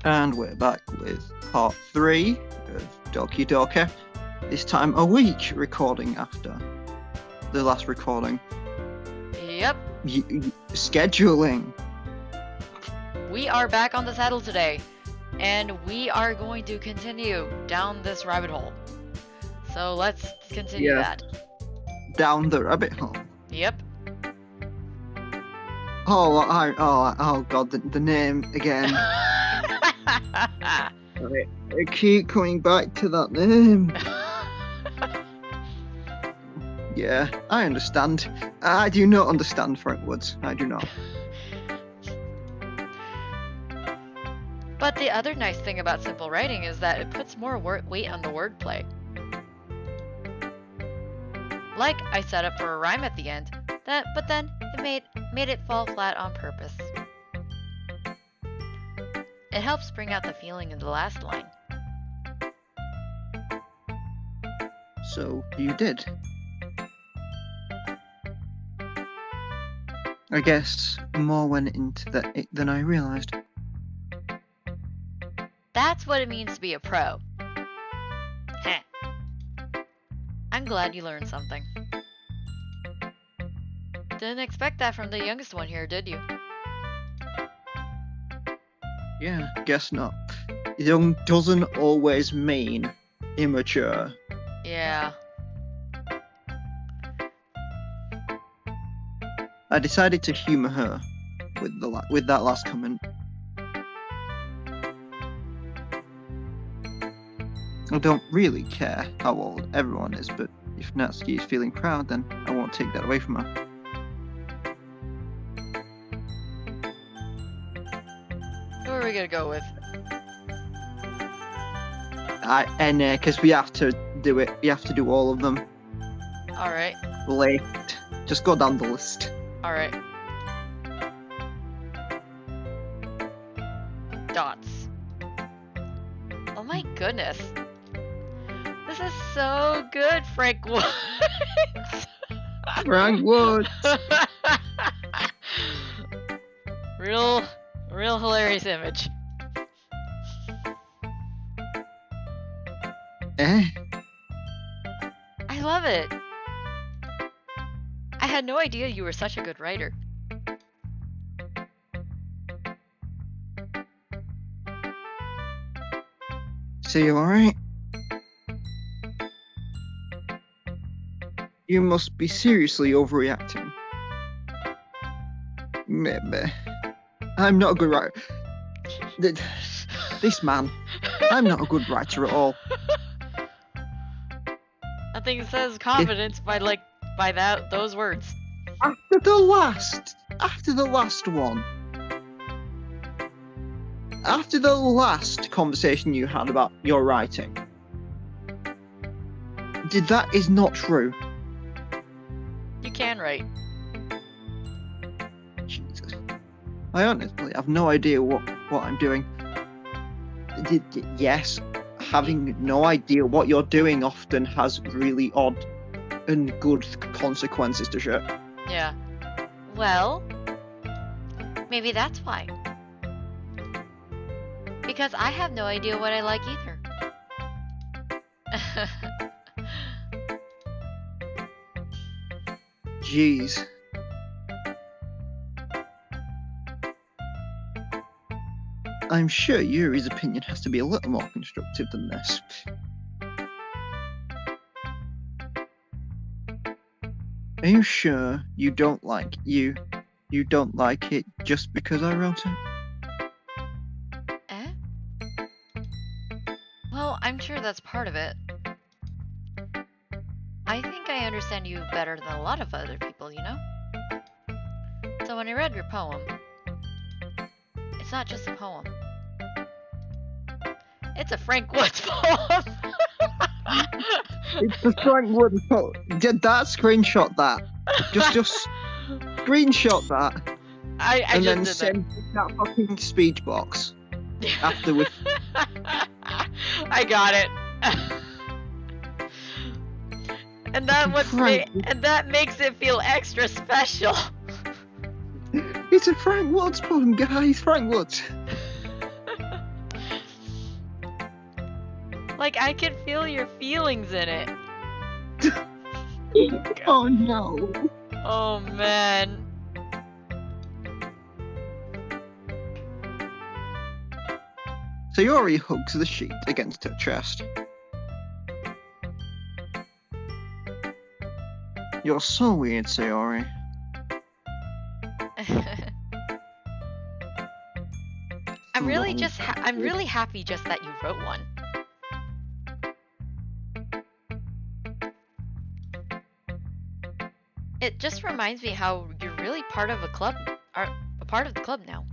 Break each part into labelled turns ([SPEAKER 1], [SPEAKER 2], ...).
[SPEAKER 1] And we're back with part 3 of Doki Doki. This time a week recording after the last recording.
[SPEAKER 2] Yep.
[SPEAKER 1] Scheduling.
[SPEAKER 2] We are back on the saddle today, and we are going to continue down this rabbit hole. So let's continue that.
[SPEAKER 1] Down the rabbit hole.
[SPEAKER 2] Yep.
[SPEAKER 1] Oh god, the name again. I keep coming back to that name. Yeah, I understand. I do not understand Frank Woods. I do not.
[SPEAKER 2] But the other nice thing about simple writing is that it puts more weight on the wordplay. Like I set up for a rhyme at the end, but then it made it fall flat on purpose. It helps bring out the feeling in the last line.
[SPEAKER 1] So you did. I guess more went into that than I realized.
[SPEAKER 2] That's what it means to be a pro. Heh. I'm glad you learned something. Didn't expect that from the youngest one here, did you?
[SPEAKER 1] Yeah, guess not. Young doesn't always mean immature.
[SPEAKER 2] Yeah.
[SPEAKER 1] I decided to humour her with that last comment. I don't really care how old everyone is, but if Natsuki is feeling proud, then I won't take that away from her.
[SPEAKER 2] Who are we gonna go with?
[SPEAKER 1] Because we have to do it. We have to do all of them.
[SPEAKER 2] Alright.
[SPEAKER 1] Late. Just go down the list.
[SPEAKER 2] Alright. Dots. Oh my goodness. This is so good, Frank Woods.
[SPEAKER 1] Frank Woods.
[SPEAKER 2] Real hilarious image. I love it. I had no idea you were such a good writer.
[SPEAKER 1] So you alright? You must be seriously overreacting. Maybe. I'm not a good writer. This man, I'm not a good writer at all.
[SPEAKER 2] Nothing says confidence by those words.
[SPEAKER 1] After the last one. After the last conversation you had about your writing. That is not true.
[SPEAKER 2] You can write.
[SPEAKER 1] Jesus. I honestly have no idea what I'm doing. Yes, having no idea what you're doing often has really odd and good consequences to shit.
[SPEAKER 2] Yeah. Well, maybe that's why. Because I have no idea what I like either.
[SPEAKER 1] Jeez. I'm sure Yuri's opinion has to be a little more constructive than this. Are you sure you don't like it just because I wrote it?
[SPEAKER 2] Well, I'm sure that's part of it. I think I understand you better than a lot of other people, you know? So when I read your poem, it's not just a poem. It's a Frank Woods poem!
[SPEAKER 1] It's the Frank Woods poem. Screenshot that. Just screenshot that.
[SPEAKER 2] I
[SPEAKER 1] then
[SPEAKER 2] just
[SPEAKER 1] send that fucking speech box afterwards.
[SPEAKER 2] I got it. And that makes it feel extra special.
[SPEAKER 1] It's a Frank Woods poem, guys. Frank Woods.
[SPEAKER 2] Like, I can feel your feelings in it.
[SPEAKER 1] Oh no.
[SPEAKER 2] Oh, man.
[SPEAKER 1] Sayori hugs the sheet against her chest. You're so weird, Sayori.
[SPEAKER 2] I'm really
[SPEAKER 1] Lol.
[SPEAKER 2] I'm really happy just that you wrote one. It just reminds me how you're really part of a club, are a part of the club now.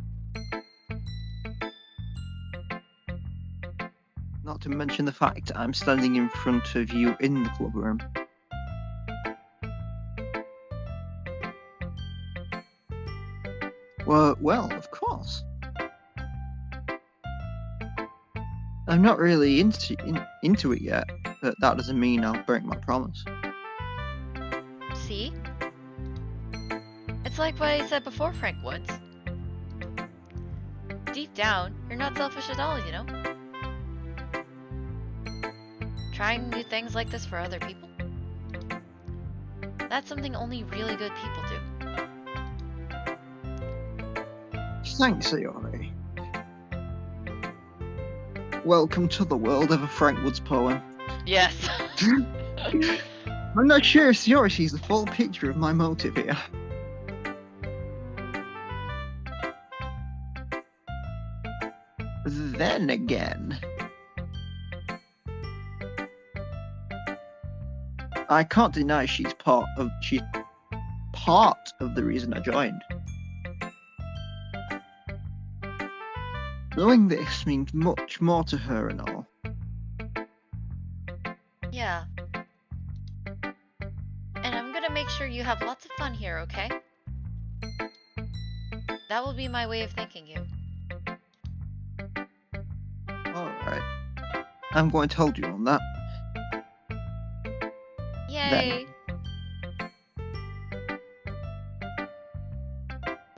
[SPEAKER 1] Not to mention the fact I'm standing in front of you in the club room. Well, of course. I'm not really into it yet, but that doesn't mean I'll break my promise.
[SPEAKER 2] See? It's like what I said before, Frank Woods. Deep down, you're not selfish at all, you know? Trying new things like this for other people? That's something only really good people do.
[SPEAKER 1] Thanks, Sayori. Welcome to the world of a Frank Woods poem.
[SPEAKER 2] Yes.
[SPEAKER 1] I'm not sure if Sayori sees the full picture of my motive here. Then again, I can't deny she's part of the reason I joined. Knowing this means much more to her and all.
[SPEAKER 2] Yeah. And I'm gonna make sure you have lots of fun here, okay? That will be my way of thanking you.
[SPEAKER 1] Alright. I'm going to hold you on that.
[SPEAKER 2] Yay!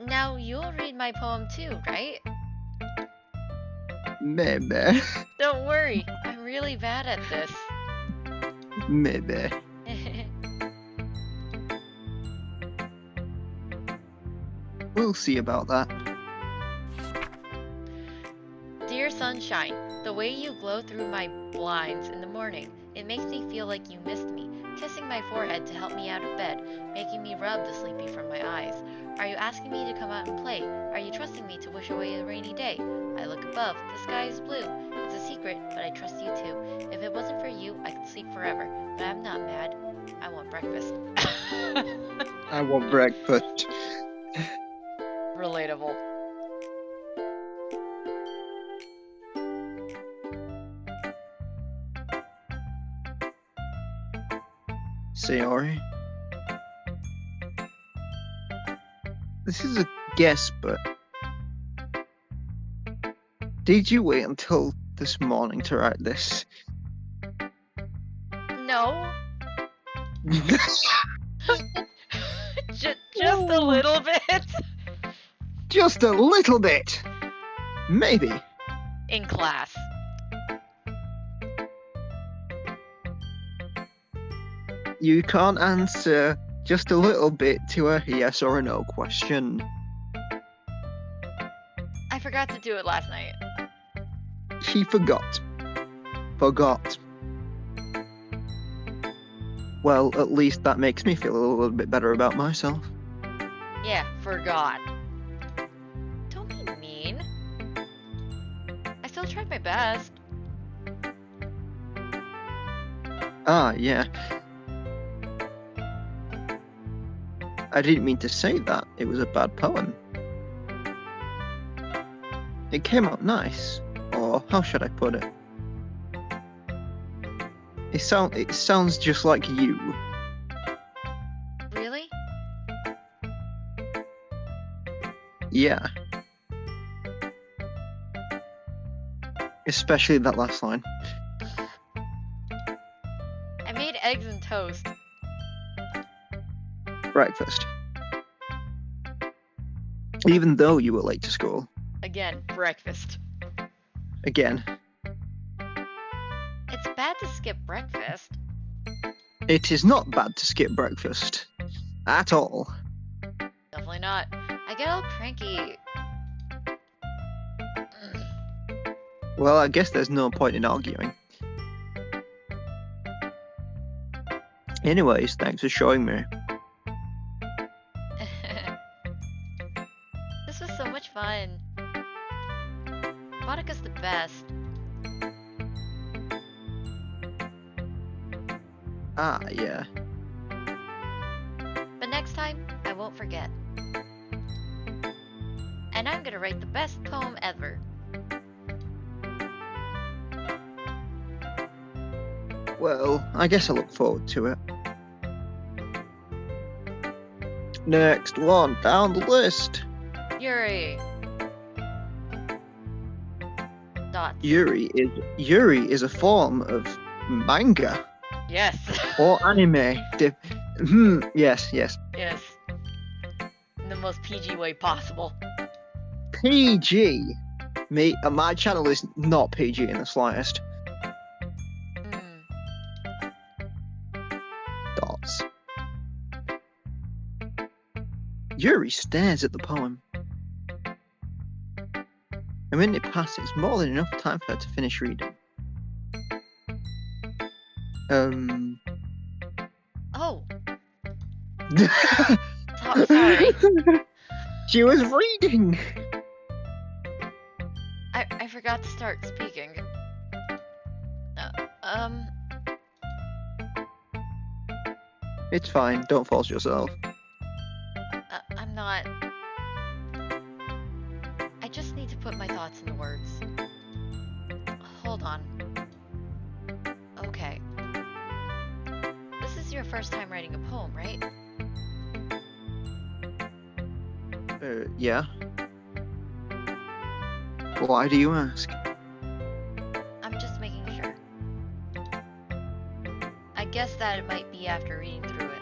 [SPEAKER 2] Now you'll read my poem too, right?
[SPEAKER 1] Maybe.
[SPEAKER 2] Don't worry, I'm really bad at this.
[SPEAKER 1] Maybe. We'll see about that.
[SPEAKER 2] Dear sunshine, the way you glow through my blinds in the morning, it makes me feel like you missed me, kissing my forehead to help me out of bed, making me rub the sleepy from my eyes. Are you asking me to come out and play? Are you trusting me to wish away a rainy day? I look above, the sky is blue. It's a secret, but I trust you too. If it wasn't for you, I could sleep forever. But I'm not mad. I want breakfast.
[SPEAKER 1] I want breakfast.
[SPEAKER 2] Relatable.
[SPEAKER 1] Sayori? This is a guess, but did you wait until this morning to write this?
[SPEAKER 2] No. Just a little bit.
[SPEAKER 1] Just a little bit. Maybe.
[SPEAKER 2] In class.
[SPEAKER 1] You can't answer just a little bit to a yes or a no question.
[SPEAKER 2] I forgot to do it last night.
[SPEAKER 1] She forgot. Forgot. Well, at least that makes me feel a little bit better about myself.
[SPEAKER 2] Yeah, forgot. Don't be mean. I still tried my best.
[SPEAKER 1] Ah, yeah. I didn't mean to say that. It was a bad poem. It came out nice. Or how should I put it? It sounds just like you.
[SPEAKER 2] Really?
[SPEAKER 1] Yeah. Especially that last line.
[SPEAKER 2] I made eggs and toast.
[SPEAKER 1] Breakfast. Even though you were late to school.
[SPEAKER 2] Again, breakfast.
[SPEAKER 1] Again.
[SPEAKER 2] It's to skip breakfast.
[SPEAKER 1] It is not bad to skip breakfast. At all.
[SPEAKER 2] Definitely not. I get all cranky.
[SPEAKER 1] Well, I guess there's no point in arguing. Anyways, thanks for showing me.
[SPEAKER 2] This was so much fun. Monica's the best.
[SPEAKER 1] Ah, yeah.
[SPEAKER 2] But next time, I won't forget. And I'm gonna write the best poem ever.
[SPEAKER 1] Well, I guess I look forward to it. Next one down the list.
[SPEAKER 2] Yuri. Dots.
[SPEAKER 1] Yuri is a form of manga
[SPEAKER 2] Yes.
[SPEAKER 1] or anime. Yes.
[SPEAKER 2] Yes. In the most PG way possible.
[SPEAKER 1] PG. My channel is not PG in the slightest. Dots. Yuri stares at the poem. A minute passes, more than enough time for her to finish reading.
[SPEAKER 2] Oh. Sorry.
[SPEAKER 1] She was reading.
[SPEAKER 2] I forgot to start speaking.
[SPEAKER 1] It's fine. Don't force yourself.
[SPEAKER 2] I'm not. I just need to put my thoughts into words. Hold on. Okay. This is your first time writing a poem, right?
[SPEAKER 1] Yeah. Why do you ask?
[SPEAKER 2] I'm just making sure. I guess that it might be after reading through it.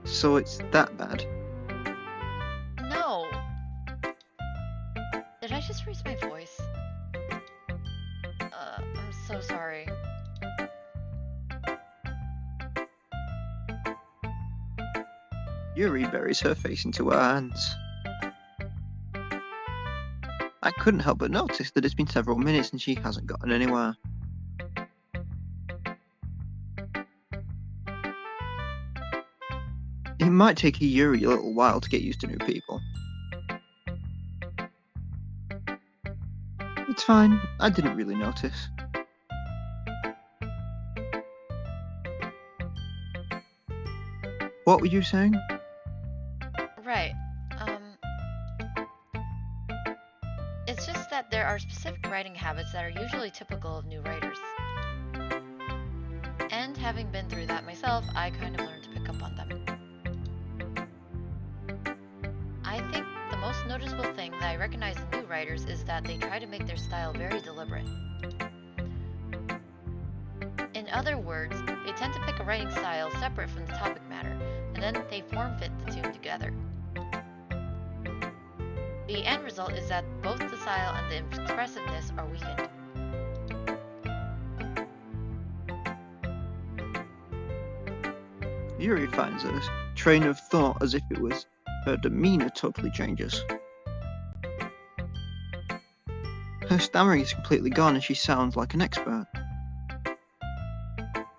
[SPEAKER 1] So it's that bad?
[SPEAKER 2] No! Did I just raise my voice? I'm so sorry.
[SPEAKER 1] Yuri buries her face into her hands. I couldn't help but notice that it's been several minutes and she hasn't gotten anywhere. It might take Yuri a little while to get used to new people. It's fine, I didn't really notice. What were you saying?
[SPEAKER 2] Right. It's just that there are specific writing habits that are usually typical of new writers. And having been through that myself, I kind of learned to pick up on them. I think the most noticeable thing that I recognize in new writers is that they try to make their style very deliberate. In other words, they tend to pick a writing style separate from the topic matter, and then they form-fit the two together. The end result is that both the style and the expressiveness are weakened.
[SPEAKER 1] Yuri finds her train of thought as if it was her demeanor totally changes. Her stammering is completely gone and she sounds like an expert.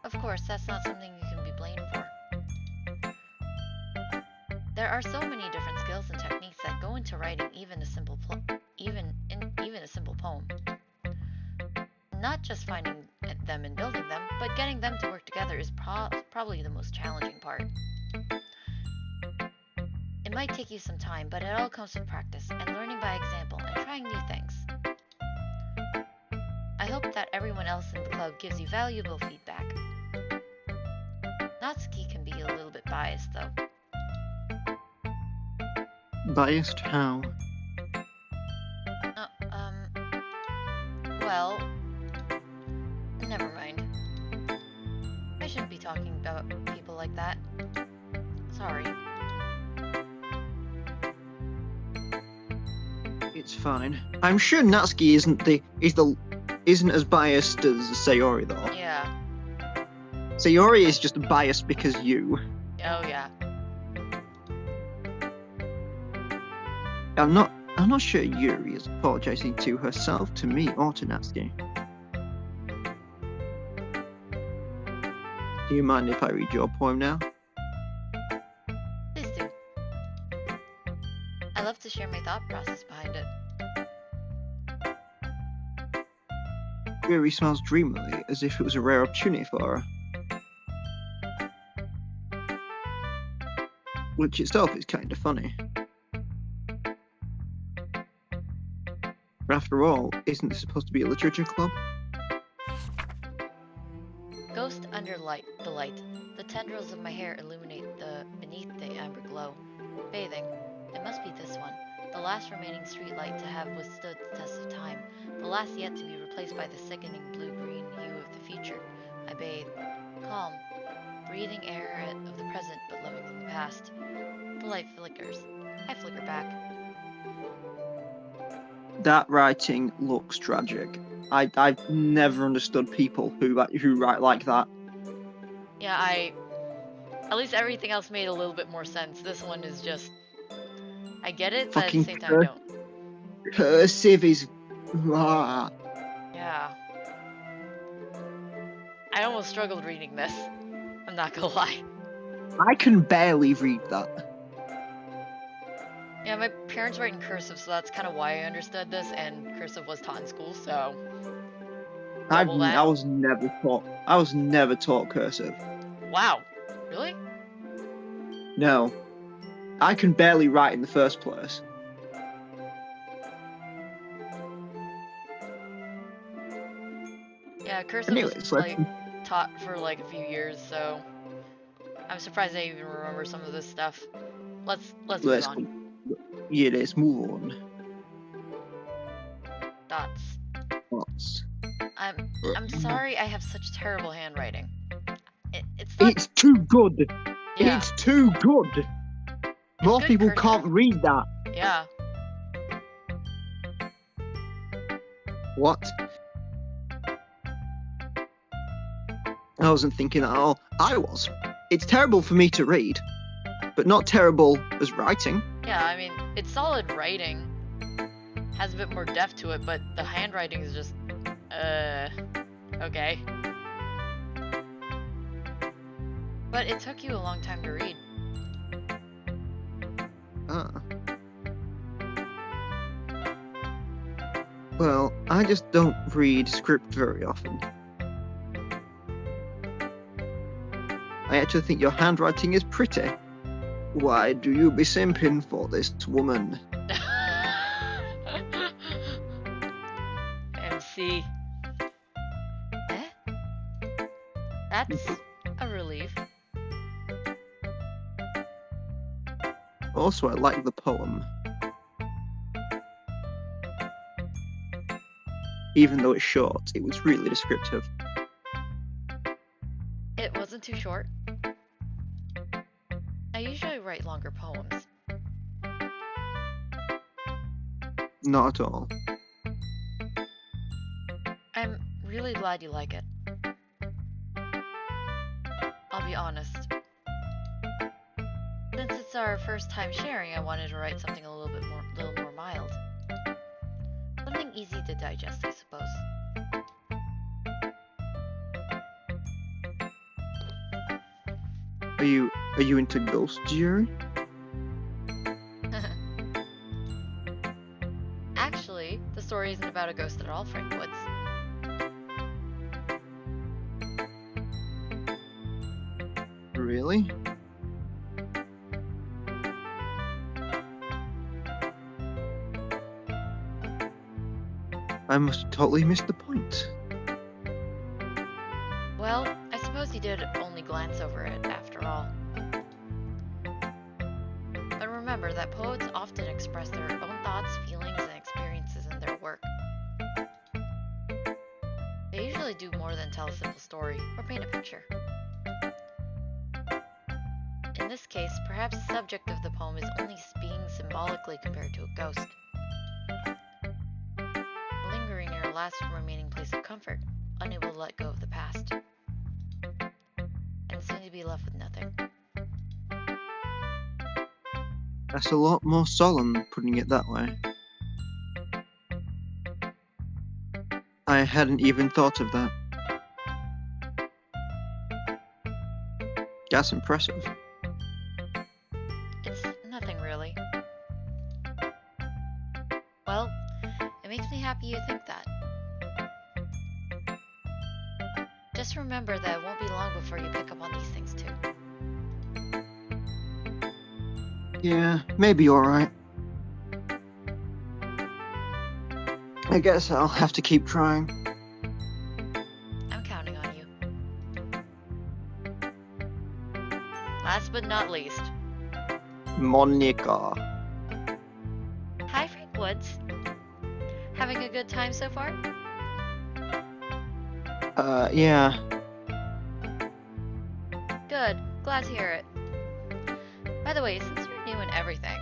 [SPEAKER 2] Of course, that's not something you can be blamed for. There are so many different skills and techniques that go into writing even a simple poem. Not just finding them and building them, but getting them to work together is probably the most challenging part. It might take you some time, but it all comes with practice and learning by example and trying new things. I hope that everyone else in the club gives you valuable feedback. Natsuki can be a little bit biased though.
[SPEAKER 1] Biased how?
[SPEAKER 2] Well, never mind. I shouldn't be talking about people like that. Sorry.
[SPEAKER 1] It's fine. I'm sure Natsuki isn't as biased as Sayori though.
[SPEAKER 2] Yeah.
[SPEAKER 1] Sayori is just biased because you.
[SPEAKER 2] Oh yeah.
[SPEAKER 1] I'm not sure Yuri is apologizing to herself, to me, or to Natsuki. Do you mind if I read your poem now?
[SPEAKER 2] Please do. I love to share my thought process behind it.
[SPEAKER 1] Yuri smiles dreamily, as if it was a rare opportunity for her. Which itself is kind of funny. After all, isn't this supposed to be a literature club?
[SPEAKER 2] Ghost under the light. The tendrils of my hair illuminate beneath the amber glow. Bathing. It must be this one. The last remaining street light to have withstood the test of time. The last yet to be replaced by the sickening blue-green hue of the future. I bathe. Calm. Breathing air of the present but loving the past. The light flickers. I flicker back.
[SPEAKER 1] That writing looks tragic. I've never understood people who write like that.
[SPEAKER 2] Yeah, at least everything else made a little bit more sense. This one is just, I get it, but at the same time I don't.
[SPEAKER 1] Cursive is...
[SPEAKER 2] Yeah. I almost struggled reading this. I'm not gonna lie.
[SPEAKER 1] I can barely read that.
[SPEAKER 2] Yeah, my parents write in cursive, so that's kind of why I understood this, and cursive was taught in school, so...
[SPEAKER 1] I was never taught cursive.
[SPEAKER 2] Wow. Really?
[SPEAKER 1] No. I can barely write in the first place.
[SPEAKER 2] Yeah, cursive was taught for like a few years, so I'm surprised I even remember some of this stuff. Let's move on.
[SPEAKER 1] Yeah, let's move on.
[SPEAKER 2] Dots. I'm sorry I have such terrible handwriting.
[SPEAKER 1] It's too good.
[SPEAKER 2] Yeah.
[SPEAKER 1] It's too good. More people can't read that.
[SPEAKER 2] Yeah.
[SPEAKER 1] What? I wasn't thinking at all. I was. It's terrible for me to read, but not terrible as writing.
[SPEAKER 2] Yeah, I mean, it's solid writing. Has a bit more depth to it, but the handwriting is just, okay. But it took you a long time to read.
[SPEAKER 1] Well, I just don't read script very often. I actually think your handwriting is pretty. Why do you be simping for this woman?
[SPEAKER 2] MC. That's a relief.
[SPEAKER 1] Also, I like the poem. Even though it's short, it was really descriptive.
[SPEAKER 2] It wasn't too short. I usually write longer poems.
[SPEAKER 1] Not at all.
[SPEAKER 2] I'm really glad you like it. I'll be honest. Since it's our first time sharing, I wanted to write something a little more mild. Something easy to digest, I suppose.
[SPEAKER 1] Are you into ghost Jerry?
[SPEAKER 2] Actually, the story isn't about a ghost at all, Frank Woods.
[SPEAKER 1] Really? I must have totally missed the point.
[SPEAKER 2] Well, I suppose you did only glance over it, after all. But remember that poets often express their own thoughts, feelings, and experiences in their work. They usually do more than tell a simple story, or paint a picture. In this case, perhaps the subject of the poem is only being symbolically compared to a ghost. Lingering in your last remaining place of comfort, unable to let go of the past, and soon to be left with nothing.
[SPEAKER 1] That's a lot more solemn, putting it that way. I hadn't even thought of that. That's impressive.
[SPEAKER 2] It's nothing really. Well, it makes me happy you think that. Just remember that it won't be long before you pick up on these things too.
[SPEAKER 1] Yeah, maybe you're right. I guess I'll have to keep trying.
[SPEAKER 2] I'm counting on you. Last but not least,
[SPEAKER 1] Monica.
[SPEAKER 2] hi Frank Woods. Having a good time so far?
[SPEAKER 1] Yeah.
[SPEAKER 2] Good. Glad to hear it. By the way, since you're new and everything,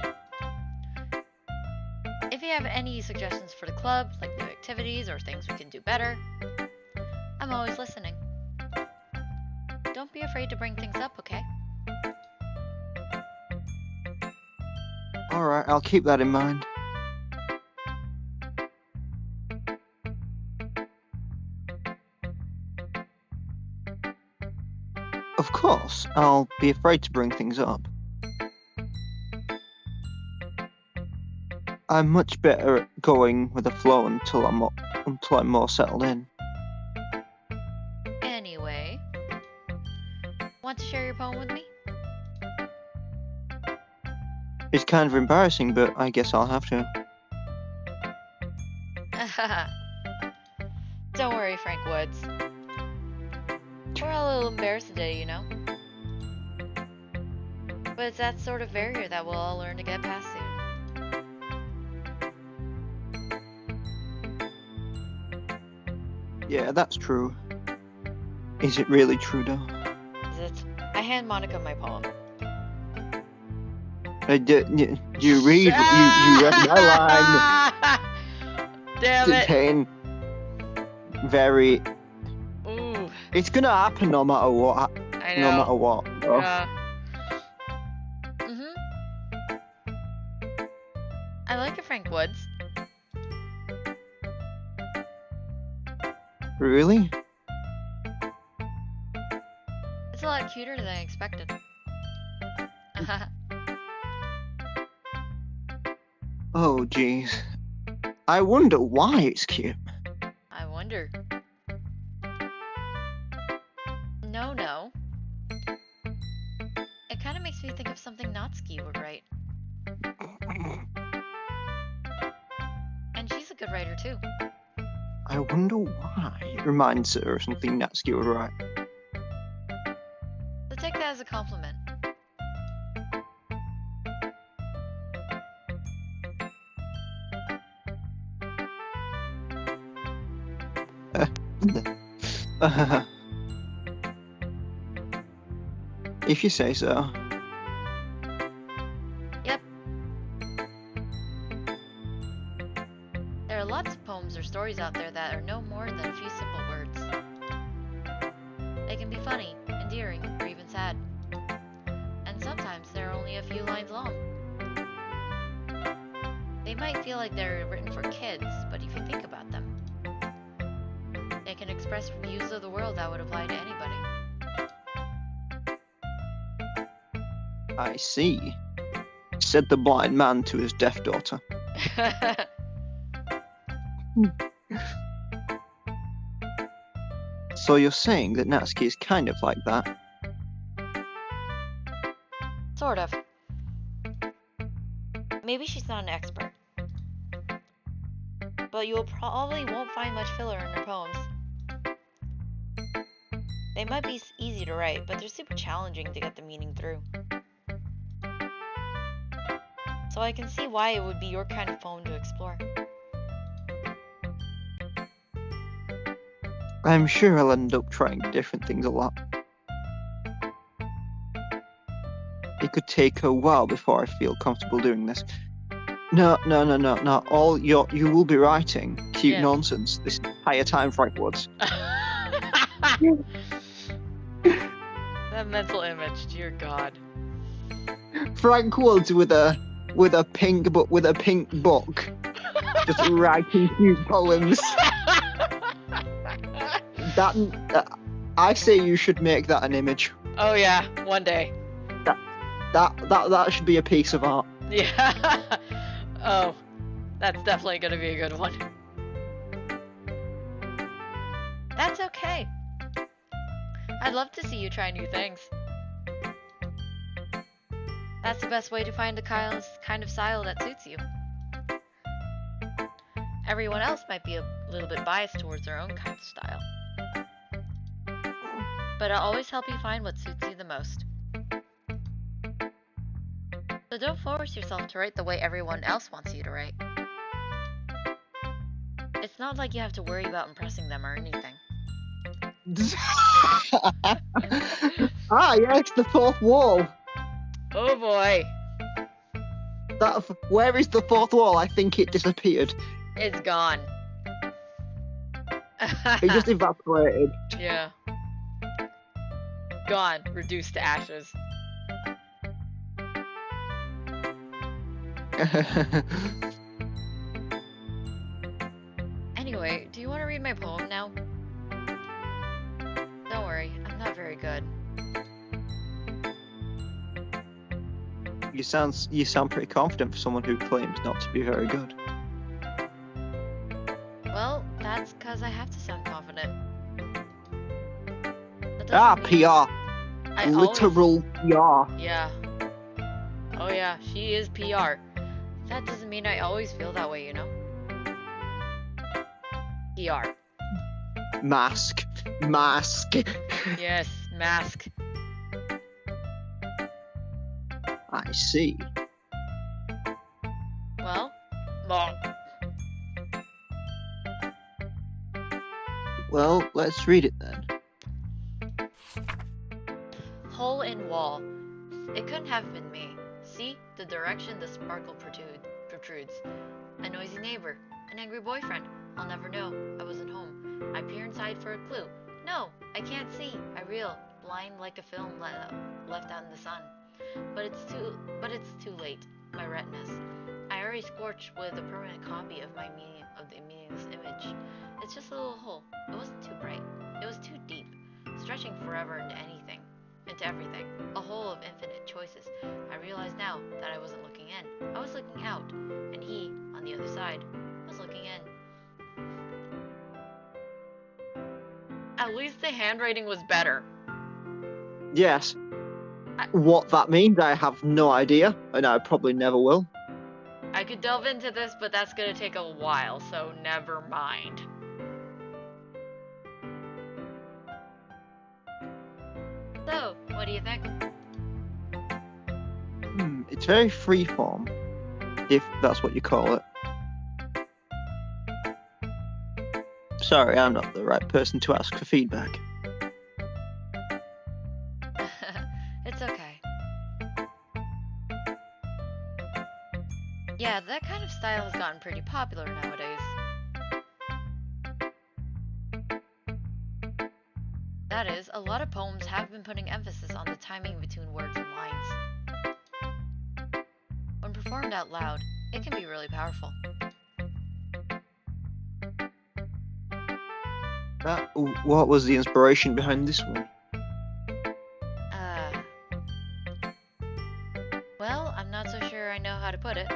[SPEAKER 2] if you have any suggestions for the club, like new activities or things we can do better, I'm always listening. Don't be afraid to bring things up, okay?
[SPEAKER 1] Alright, I'll keep that in mind. Of course, I'll be afraid to bring things up. I'm much better at going with the flow until I'm more settled in.
[SPEAKER 2] Anyway, want to share your poem with me?
[SPEAKER 1] It's kind of embarrassing, but I guess I'll have to.
[SPEAKER 2] Don't worry, Frank Woods. We're all a little embarrassed today, you know? But it's that sort of barrier that we'll all learn to get past soon.
[SPEAKER 1] Yeah, that's true. Is it really true, though?
[SPEAKER 2] Is it? I hand Monica my poem.
[SPEAKER 1] You read my line.
[SPEAKER 2] Damn it.
[SPEAKER 1] Contain very.
[SPEAKER 2] Ooh,
[SPEAKER 1] It's gonna happen no matter what.
[SPEAKER 2] I know.
[SPEAKER 1] No matter what. Bro.
[SPEAKER 2] I like it, Frank Woods.
[SPEAKER 1] Really?
[SPEAKER 2] It's a lot cuter than I expected.
[SPEAKER 1] Oh, jeez. I wonder why it's cute.
[SPEAKER 2] I wonder. No. It kind of makes me think of something Natsuki would write. And she's a good writer too.
[SPEAKER 1] I wonder why. It reminds her of something Natsuki would write.
[SPEAKER 2] So take that as a compliment.
[SPEAKER 1] If you say so.
[SPEAKER 2] Yep. There are lots of poems or stories out there that are no more than a few simple words. They can be funny, endearing, or even sad. And sometimes they're only a few lines long. They might feel like they're written for kids, but if you think about them, they can express views of the world that would apply to anybody.
[SPEAKER 1] I see, said the blind man to his deaf daughter. So you're saying that Natsuki is kind of like that?
[SPEAKER 2] Sort of. Maybe she's not an expert. But you probably won't find much filler in her poems. They might be easy to write, but they're super challenging to get the meaning through. So I can see why it would be your kind of poem to explore.
[SPEAKER 1] I'm sure I'll end up trying different things a lot. It could take a while before I feel comfortable doing this. No. All you will be writing cute
[SPEAKER 2] Yeah.
[SPEAKER 1] nonsense this entire time, Frank Woods.
[SPEAKER 2] That mental image, dear God.
[SPEAKER 1] Frank Woods with a pink book, just writing cute poems. I say you should make that an image.
[SPEAKER 2] Oh yeah, one day.
[SPEAKER 1] That should be a piece of art.
[SPEAKER 2] Yeah. Oh, that's definitely gonna be a good one. That's okay. I'd love to see you try new things. That's the best way to find the kind of style that suits you. Everyone else might be a little bit biased towards their own kind of style. But I'll always help you find what suits you the most. So don't force yourself to write the way everyone else wants you to write. It's not like you have to worry about impressing them or anything.
[SPEAKER 1] Yes, the fourth wall.
[SPEAKER 2] Oh boy.
[SPEAKER 1] Where is the fourth wall? I think it disappeared.
[SPEAKER 2] It's gone.
[SPEAKER 1] It just evaporated.
[SPEAKER 2] Yeah. Gone. Reduced to ashes. Anyway, do you want to read my poem now? Don't worry, I'm not very good.
[SPEAKER 1] You sound pretty confident for someone who claims not to be very good.
[SPEAKER 2] Well, that's because I have to sound confident. That doesn't
[SPEAKER 1] Ah,
[SPEAKER 2] mean-
[SPEAKER 1] PR.
[SPEAKER 2] I
[SPEAKER 1] Literal PR.
[SPEAKER 2] Yeah. Oh yeah, she is PR. That doesn't mean I always feel that way, you know? PR.
[SPEAKER 1] Mask.
[SPEAKER 2] Yes, mask.
[SPEAKER 1] I see.
[SPEAKER 2] Well,
[SPEAKER 1] Well, let's read it then.
[SPEAKER 2] hole in wall. It couldn't have been me. See the direction the sparkle protrudes. A noisy neighbor, an angry boyfriend. I'll never know. I wasn't home. I peer inside for a clue. No, I can't see. I reel, blind like a film left out in the sun. But it's too late. My retinas. I already scorched with a permanent copy of the meaningless image. It's just a little hole. It wasn't too bright. It was too deep, stretching forever into everything. A hole of infinite choices. I realize now that I wasn't looking in. I was looking out, and he, on the other side, was looking in. At least the handwriting was better.
[SPEAKER 1] Yes. What that means, I have no idea, and I probably never will.
[SPEAKER 2] I could delve into this, but that's gonna take a while, so never mind. So, what do you think?
[SPEAKER 1] It's very freeform, if that's what you call it. Sorry, I'm not the right person to ask for feedback.
[SPEAKER 2] It's okay. Yeah, that kind of style has gotten pretty popular nowadays. That is, a lot of poems have been putting emphasis on the timing between words and lines. When performed out loud, it can be really powerful.
[SPEAKER 1] What was the inspiration behind this one?
[SPEAKER 2] Well, I'm not so sure I know how to put it.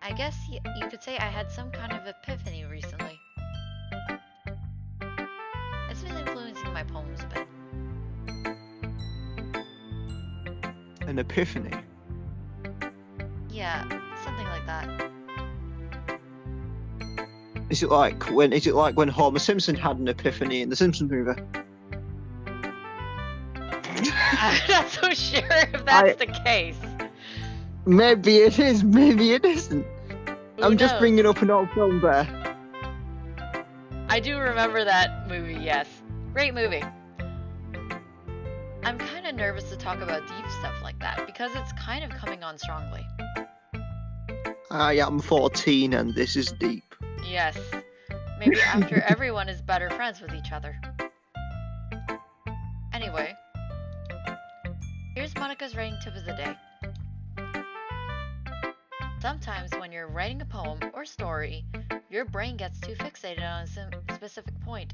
[SPEAKER 2] I guess you could say I had some kind of epiphany recently. It's been influencing my poems a bit.
[SPEAKER 1] An epiphany?
[SPEAKER 2] Yeah, something like that.
[SPEAKER 1] Is it like when Homer Simpson had an epiphany in the Simpsons movie?
[SPEAKER 2] I'm not so sure if that's the case.
[SPEAKER 1] Maybe it is, maybe it isn't.
[SPEAKER 2] Who
[SPEAKER 1] I'm just
[SPEAKER 2] knows?
[SPEAKER 1] bringing up an old film there.
[SPEAKER 2] I do remember that movie, yes. Great movie. I'm kind of nervous to talk about deep stuff like like that, because it's kind of coming on strongly.
[SPEAKER 1] I am 14 and this is deep.
[SPEAKER 2] Yes. Maybe after everyone is better friends with each other. Anyway, here's Monica's writing tip of the day. Sometimes when you're writing a poem or story, your brain gets too fixated on a specific point.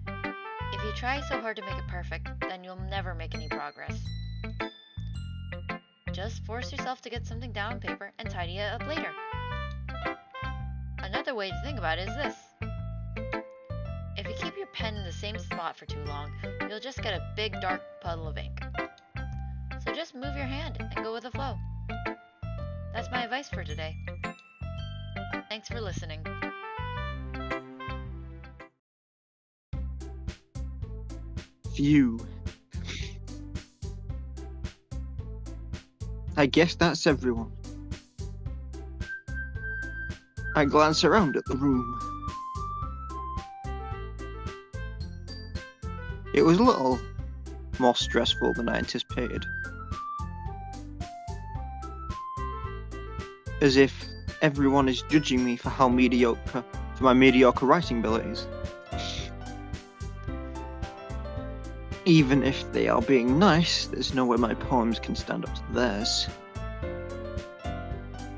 [SPEAKER 2] If you try so hard to make it perfect, then you'll never make any progress. Just force yourself to get something down on paper and tidy it up later. Another way to think about it is this. If you keep your pen in the same spot for too long, you'll just get a big dark puddle of ink. So just move your hand and go with the flow. That's my advice for today. Thanks for listening.
[SPEAKER 1] Phew. I guess that's everyone. I glance around at the room. It was a little more stressful than I anticipated. As if everyone is judging me for my mediocre writing abilities. Even if they are being nice, there's no way my poems can stand up to theirs.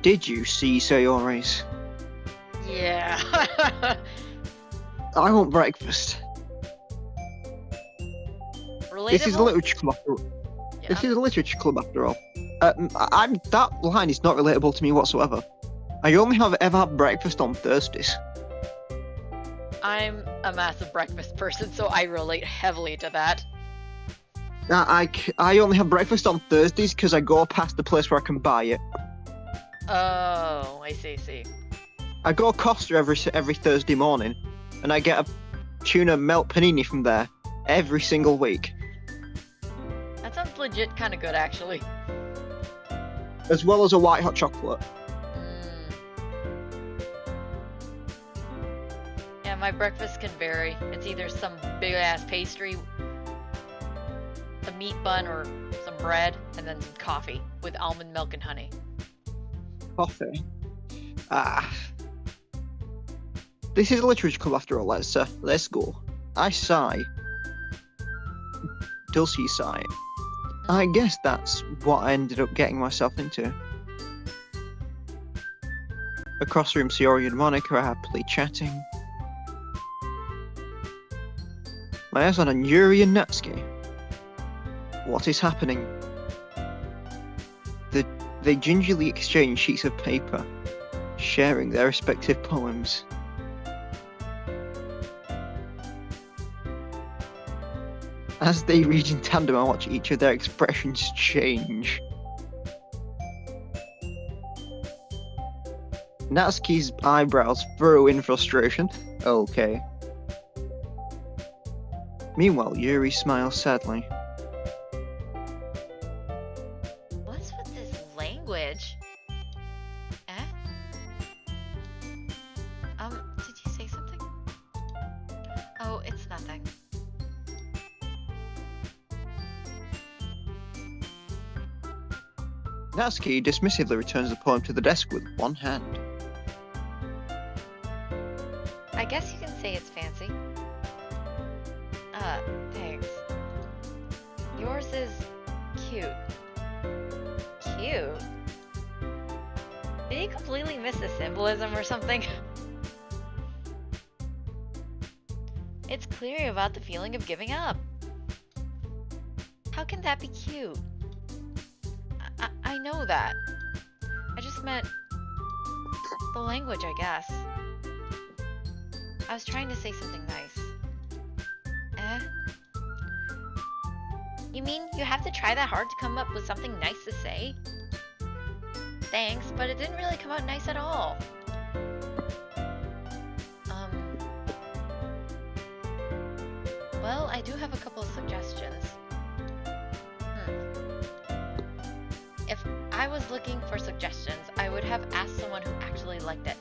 [SPEAKER 1] Did you see Sayori's?
[SPEAKER 2] Yeah.
[SPEAKER 1] I want breakfast.
[SPEAKER 2] Relatable?
[SPEAKER 1] This is a literature club.
[SPEAKER 2] Yeah.
[SPEAKER 1] This is a literature club after all. That line is not relatable to me whatsoever. I only have ever had breakfast on Thursdays.
[SPEAKER 2] I'm a massive breakfast person, so I relate heavily to that.
[SPEAKER 1] I only have breakfast on Thursdays because I go past the place where I can buy it.
[SPEAKER 2] Oh, I see.
[SPEAKER 1] I go Costa every Thursday morning, and I get a tuna melt panini from there every single week.
[SPEAKER 2] That sounds legit kind of good, actually.
[SPEAKER 1] As well as a white hot chocolate.
[SPEAKER 2] Yeah, my breakfast can vary. It's either some big-ass pastry, a meat bun, or some bread, and then some coffee with almond milk and honey.
[SPEAKER 1] Coffee? This is a literature club after all, let's go. I sigh. Dulcie sigh. I guess that's what I ended up getting myself into. Across the room, Sayori and Monica are happily chatting. My eyes on Yuri and Natsuki. What is happening? They gingerly exchange sheets of paper, sharing their respective poems. As they read in tandem, I watch each of their expressions change. Natsuki's eyebrows furrow in frustration. Okay. Meanwhile, Yuri smiles sadly.
[SPEAKER 2] What's with this language? Did you say something? Oh, it's nothing.
[SPEAKER 1] Natsuki dismissively returns the poem to the desk with one hand.
[SPEAKER 2] I guess you can say it's fancy. Thanks. Yours is cute. Cute? Did you completely miss the symbolism or something? It's clear about the feeling of giving up. How can that be cute? I know that. I just meant the language, I guess. I was trying to say something nice. You mean you have to try that hard to come up with something nice to say? Thanks, but it didn't really come out nice at all. Well, I do have a couple of suggestions. If I was looking for suggestions, I would have asked someone who actually liked it.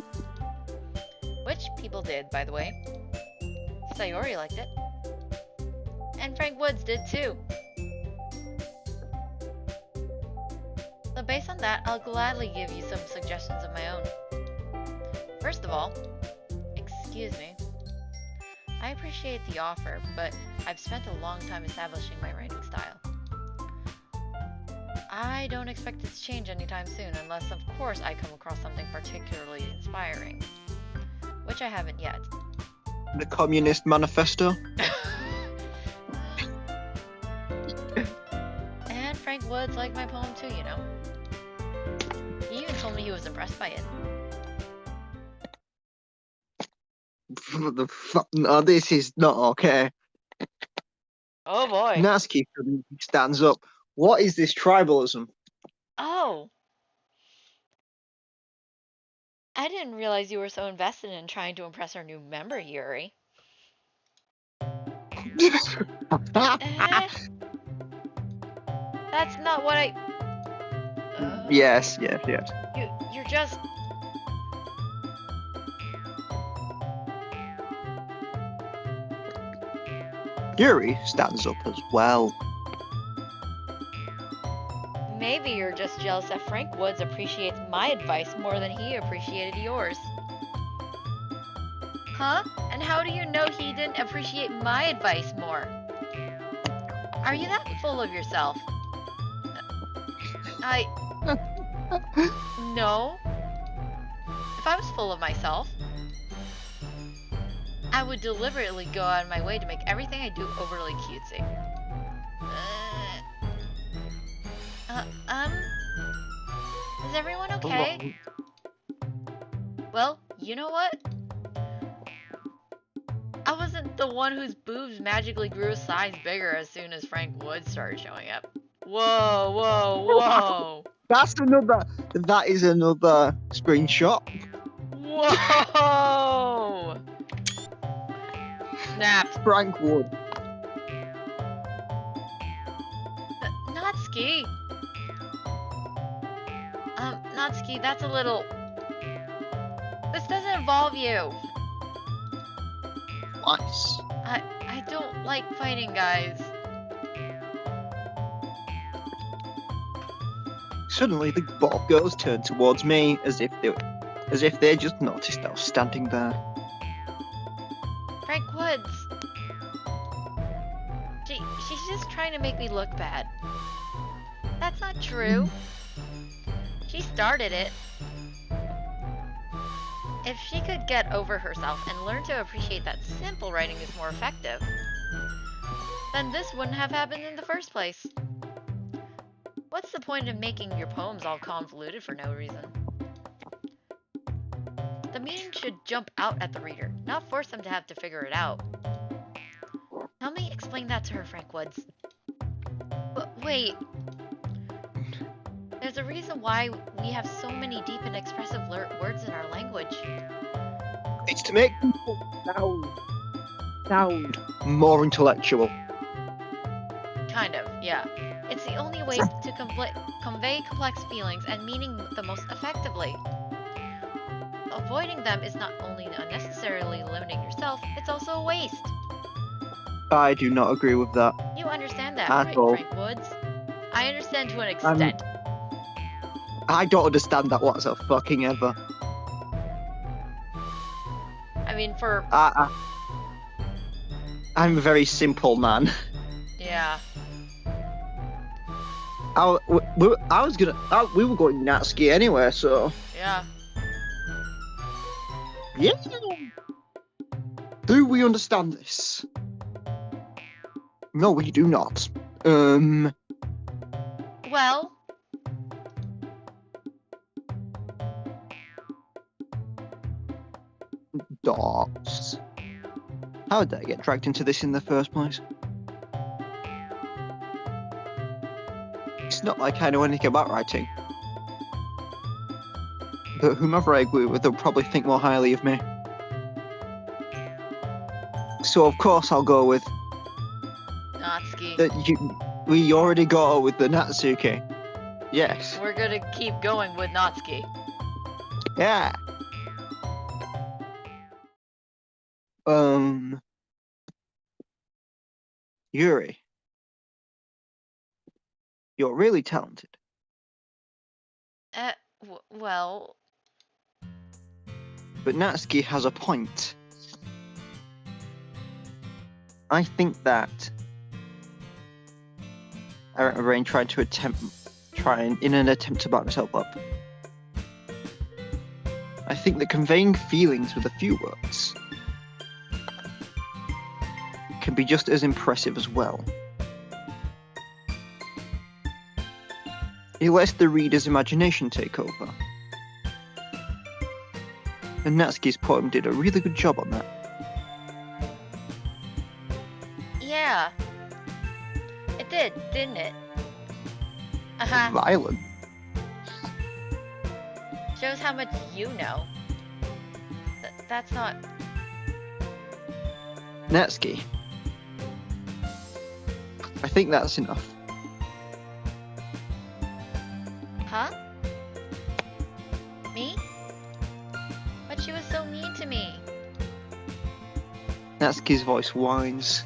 [SPEAKER 2] Which people did, by the way. Sayori liked it. And Frank Woods did too. So based on that, I'll gladly give you some suggestions of my own. First of all, excuse me. I appreciate the offer, but I've spent a long time establishing my writing style. I don't expect it to change anytime soon, unless, of course, I come across something particularly inspiring. Which I haven't yet.
[SPEAKER 1] The Communist Manifesto?
[SPEAKER 2] And Frank Woods liked my poem too, you know. He even told me he was impressed by it.
[SPEAKER 1] What the fuck? No, this is not okay.
[SPEAKER 2] Oh boy.
[SPEAKER 1] Natsuki stands up. What is this tribalism?
[SPEAKER 2] Oh. I didn't realize you were so invested in trying to impress our new member, Yuri. Eh, that's not what I...
[SPEAKER 1] Yes.
[SPEAKER 2] You're just...
[SPEAKER 1] Yuri stands up as well.
[SPEAKER 2] Maybe you're just jealous that Frank Woods appreciates my advice more than he appreciated yours. Huh? And how do you know he didn't appreciate my advice more? Are you that full of yourself? No. If I was full of myself, I would deliberately go out of my way to make everything I do overly cutesy. Is everyone okay? Well, you know what? I wasn't the one whose boobs magically grew a size bigger as soon as Frank Woods started showing up. Whoa, whoa, whoa.
[SPEAKER 1] That is another screenshot.
[SPEAKER 2] Whoa! Snapped.
[SPEAKER 1] Frank Wood.
[SPEAKER 2] Natsuki. Natsuki, that's a little... This doesn't involve you.
[SPEAKER 1] Nice.
[SPEAKER 2] I don't like fighting guys.
[SPEAKER 1] Suddenly, the both girls turn towards me as if they just noticed I was standing there.
[SPEAKER 2] Frank Woods. She's just trying to make me look bad. That's not true. She started it. If she could get over herself and learn to appreciate that simple writing is more effective, then this wouldn't have happened in the first place. What's the point of making your poems all convoluted for no reason? The meaning should jump out at the reader, not force them to have to figure it out. Help me explain that to her, Frank Woods. But wait. There's a reason why we have so many deep and expressive words in our language.
[SPEAKER 1] It's to make people sound more intellectual.
[SPEAKER 2] Kind of, yeah. It's the only way to convey complex feelings and meaning the most effectively. Avoiding them is not only unnecessarily limiting yourself, it's also a waste.
[SPEAKER 1] I do not agree with that.
[SPEAKER 2] You understand that,
[SPEAKER 1] At
[SPEAKER 2] right,
[SPEAKER 1] all.
[SPEAKER 2] Frank Woods? I understand to an extent.
[SPEAKER 1] I don't understand that whatsoever fucking ever.
[SPEAKER 2] I mean, for...
[SPEAKER 1] I'm a very simple man.
[SPEAKER 2] Yeah.
[SPEAKER 1] We were going Natsuki anyway, so...
[SPEAKER 2] Yeah.
[SPEAKER 1] Yeah. Do we understand this? No, we do not.
[SPEAKER 2] Well...
[SPEAKER 1] Dots. How did I get dragged into this in the first place? It's not like I know anything about writing. But whomever I agree with, they'll probably think more highly of me. So of course I'll go with...
[SPEAKER 2] Natsuki.
[SPEAKER 1] We already go with the Natsuki. Yes.
[SPEAKER 2] We're gonna keep going with Natsuki.
[SPEAKER 1] Yeah. Yuri. You're really talented.
[SPEAKER 2] Uh, well,
[SPEAKER 1] But Natsuki has a point. I think that Rain tried to in an attempt to back himself up. I think that conveying feelings with a few words can be just as impressive as well. It lets the reader's imagination take over. And Natsuki's poem did a really good job on that.
[SPEAKER 2] yeah. It did, didn't it? Uh-huh.
[SPEAKER 1] Violent.
[SPEAKER 2] Shows how much you know. That's not...
[SPEAKER 1] Natsuki. I think that's enough.
[SPEAKER 2] Huh? Me? But she was so mean to me.
[SPEAKER 1] Natsuki's voice whines.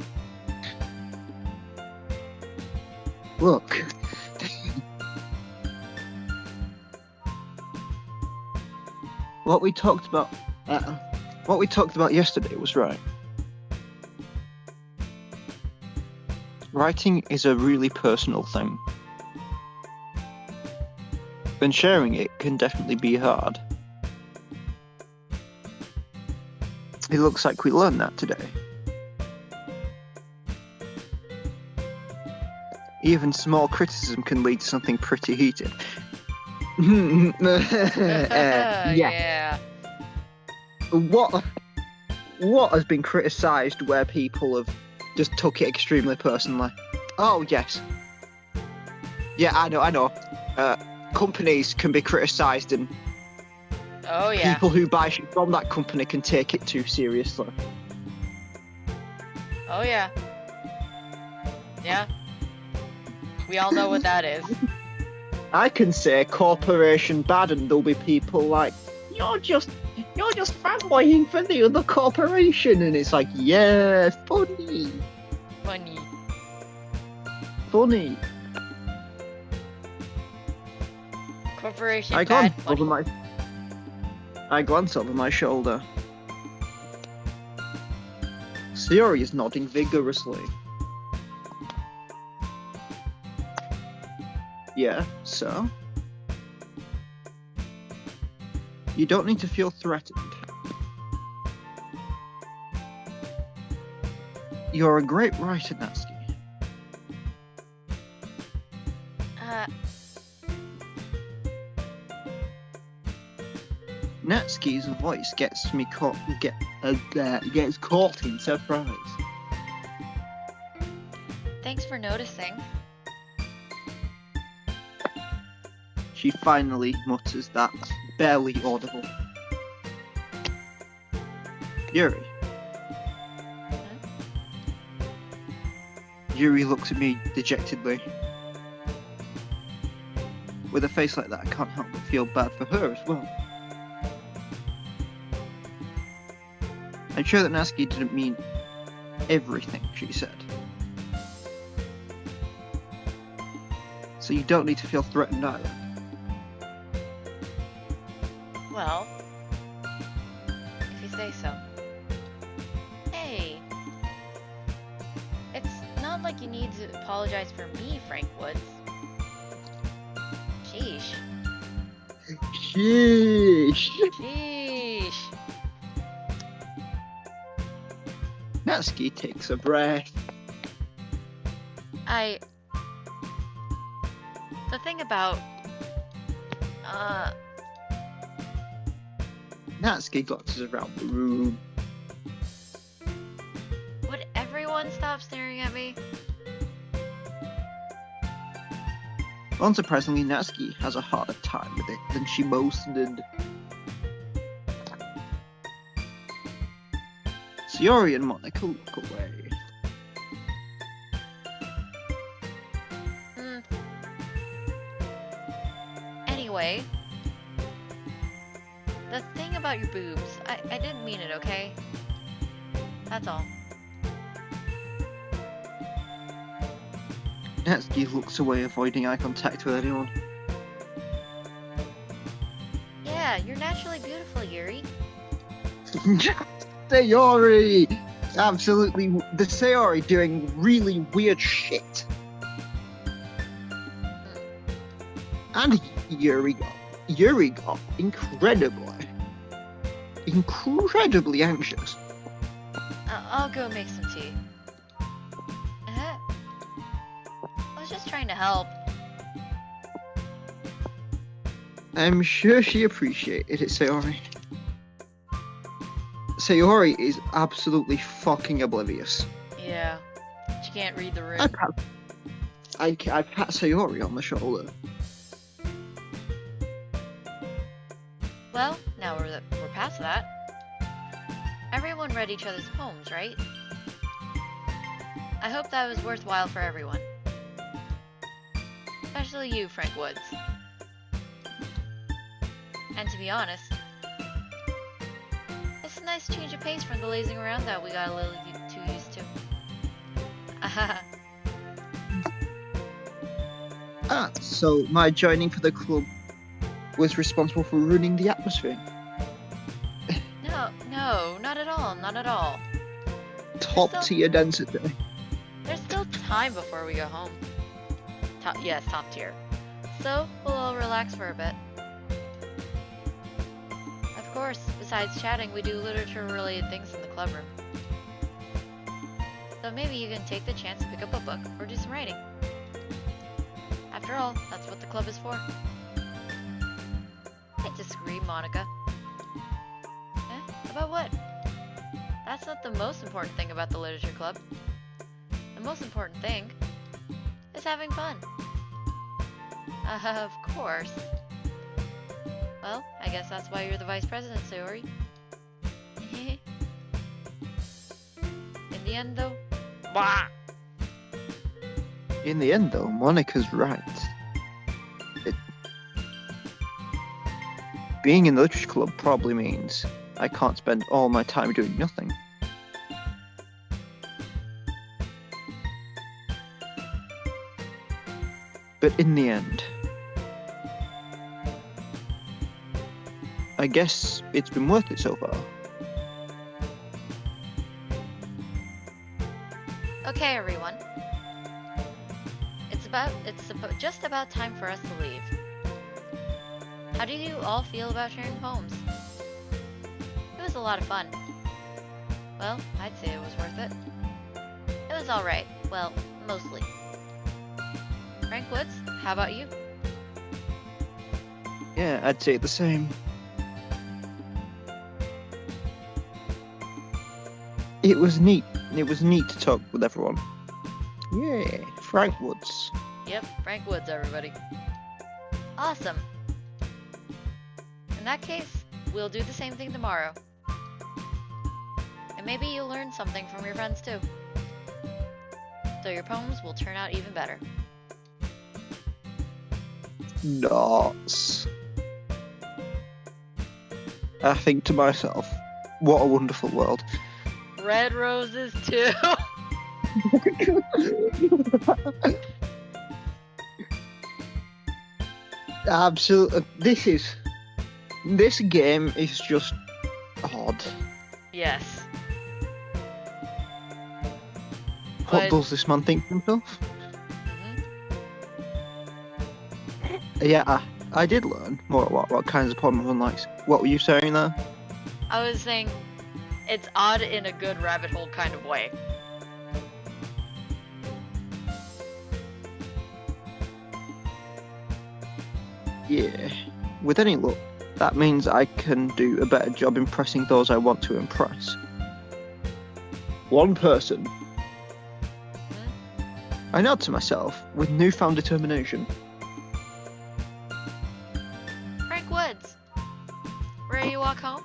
[SPEAKER 1] Look. What we talked about yesterday was right. Writing is a really personal thing. And sharing it can definitely be hard. It looks like we learned that today. Even small criticism can lead to something pretty heated.
[SPEAKER 2] Yeah.
[SPEAKER 1] What has been criticised where people have just took it extremely personally? Oh, yes. Yeah, I know. Companies can be criticised and
[SPEAKER 2] Oh, yeah.
[SPEAKER 1] people who buy shit from that company can take it too seriously.
[SPEAKER 2] Oh, yeah. Yeah. We all know what that is.
[SPEAKER 1] I can say corporation bad and there'll be people like, you're just fanboying for the other corporation, and it's like, yeah, funny.
[SPEAKER 2] Corporation
[SPEAKER 1] I
[SPEAKER 2] bad
[SPEAKER 1] glance over my shoulder. Sayori is nodding vigorously. Yeah, so? You don't need to feel threatened. You're a great writer, Natsuki. Natsuki's voice gets caught in surprise.
[SPEAKER 2] Thanks for noticing.
[SPEAKER 1] She finally mutters that, barely audible. Yuri. Yuri looks at me dejectedly. With a face like that, I can't help but feel bad for her as well. I'm sure that Natsuki didn't mean everything she said. So you don't need to feel threatened either.
[SPEAKER 2] Well, if you say so. Hey, it's not like you need to apologize for me, Frank Woods. Sheesh.
[SPEAKER 1] Sheesh.
[SPEAKER 2] Sheesh.
[SPEAKER 1] Natsuki takes a breath.
[SPEAKER 2] The thing about,
[SPEAKER 1] Natsuki glances around the room.
[SPEAKER 2] would everyone stop staring at me?
[SPEAKER 1] Unsurprisingly, Natsuki has a harder time with it than she most did. Sayori and Monica look away.
[SPEAKER 2] Anyway, the thing about your boobs, I didn't mean it, okay? That's all.
[SPEAKER 1] Natsuki looks away, avoiding eye contact with anyone.
[SPEAKER 2] Yeah, you're naturally beautiful, Yuri.
[SPEAKER 1] Sayori! Absolutely, the Sayori doing really weird shit. And Yuri got incredibly anxious.
[SPEAKER 2] I'll go make some tea. I was just trying to help.
[SPEAKER 1] I'm sure she appreciated it, Sayori. Sayori is absolutely fucking oblivious.
[SPEAKER 2] Yeah, she can't read the room.
[SPEAKER 1] I pat Sayori on the shoulder.
[SPEAKER 2] Well, now we're past that. Everyone read each other's poems, right? I hope that was worthwhile for everyone. Especially you, Frank Woods. And to be honest, it's a nice change of pace from the lazing around that we got a little too used to.
[SPEAKER 1] So my joining for the club was responsible for ruining the atmosphere.
[SPEAKER 2] No, not at all, not at all.
[SPEAKER 1] Top tier density.
[SPEAKER 2] There's still time before we go home. Yes, top tier. So, we'll all relax for a bit. Of course, besides chatting, we do literature-related things in the club room. So maybe you can take the chance to pick up a book or do some writing. After all, that's what the club is for. I disagree, Monica. About what? That's not the most important thing about the literature club. The most important thing is having fun. Of course. Well, I guess that's why you're the vice president, Sayori. In the end, though,
[SPEAKER 1] Monica's right. Being in the literature club probably means I can't spend all my time doing nothing. But in the end, I guess it's been worth it so far.
[SPEAKER 2] Okay, everyone. It's just about time for us to leave. How do you all feel about sharing poems? It was a lot of fun. Well, I'd say it was worth it. It was alright. Well, mostly. Frank Woods, how about you?
[SPEAKER 1] Yeah, I'd say the same. It was neat. It was neat to talk with everyone. Yeah, Frank Woods.
[SPEAKER 2] Yep, Frank Woods, everybody. Awesome. In that case, we'll do the same thing tomorrow. And maybe you'll learn something from your friends too. So your poems will turn out even better.
[SPEAKER 1] Nuts. I think to myself, what a wonderful world.
[SPEAKER 2] Red roses too.
[SPEAKER 1] Absolutely. This game is just odd.
[SPEAKER 2] Yes.
[SPEAKER 1] What does this man think to himself? Yeah, I did learn more what kinds of poems one likes. What were you saying there?
[SPEAKER 2] I was saying it's odd in a good rabbit hole kind of way.
[SPEAKER 1] Yeah. With any luck, that means I can do a better job impressing those I want to impress. One person. I nod to myself with newfound determination.
[SPEAKER 2] Frank Woods, ready to walk home?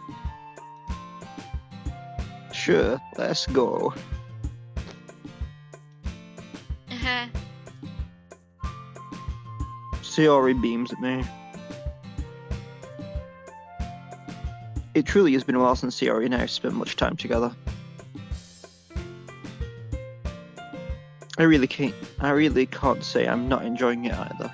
[SPEAKER 1] Sure, let's go. Sayori beams at me. It truly has been a while since Sayori and I have spent much time together. I really can't say I'm not enjoying it either.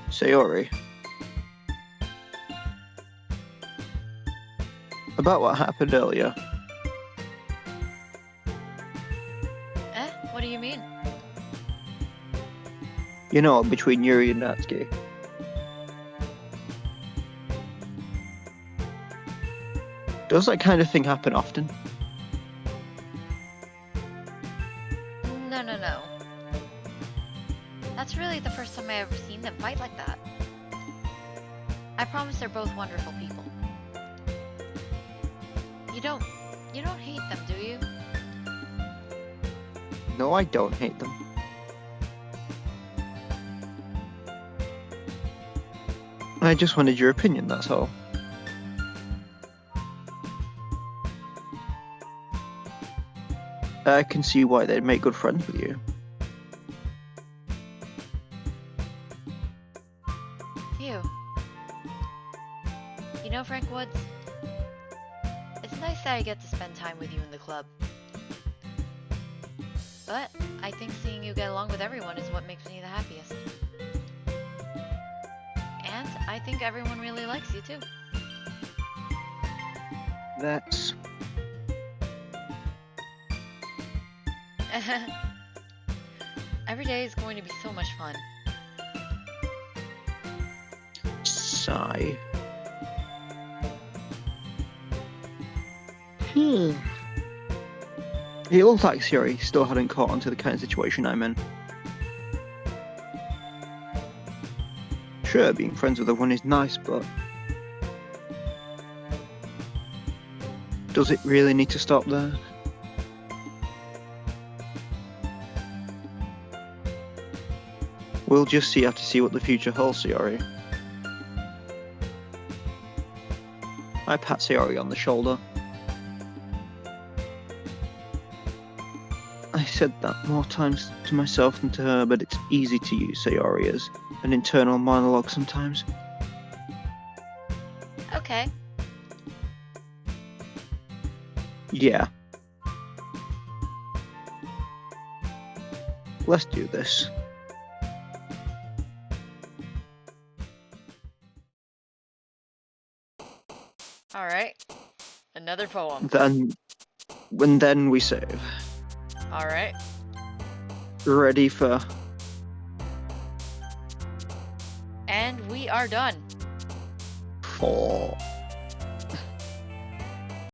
[SPEAKER 1] Sayori. About what happened earlier.
[SPEAKER 2] What do you mean?
[SPEAKER 1] You know, between Yuri and Natsuki. Does that kind of thing happen often?
[SPEAKER 2] No. That's really the first time I ever seen them fight like that. I promise they're both wonderful people. You don't hate them, do you?
[SPEAKER 1] No, I don't hate them. I just wanted your opinion, that's all. I can see why they'd make good friends with you.
[SPEAKER 2] You. You know, Frank Woods, it's nice that I get to spend time with you in the club. But I think seeing you get along with everyone is what makes me the happiest. And I think everyone really likes you too.
[SPEAKER 1] That's...
[SPEAKER 2] Every day is going to be so much fun.
[SPEAKER 1] sigh. It looks like Siri still hadn't caught on to the kind of situation I'm in. Sure, being friends with everyone is nice, but does it really need to stop there? We'll just have to see what the future holds, Sayori. I pat Sayori on the shoulder. I said that more times to myself than to her, but it's easy to use Sayori as an internal monologue sometimes.
[SPEAKER 2] Okay.
[SPEAKER 1] Yeah. Let's do this.
[SPEAKER 2] Alright. Another poem.
[SPEAKER 1] Then we save.
[SPEAKER 2] Alright.
[SPEAKER 1] Ready for...
[SPEAKER 2] And we are done.
[SPEAKER 1] 4.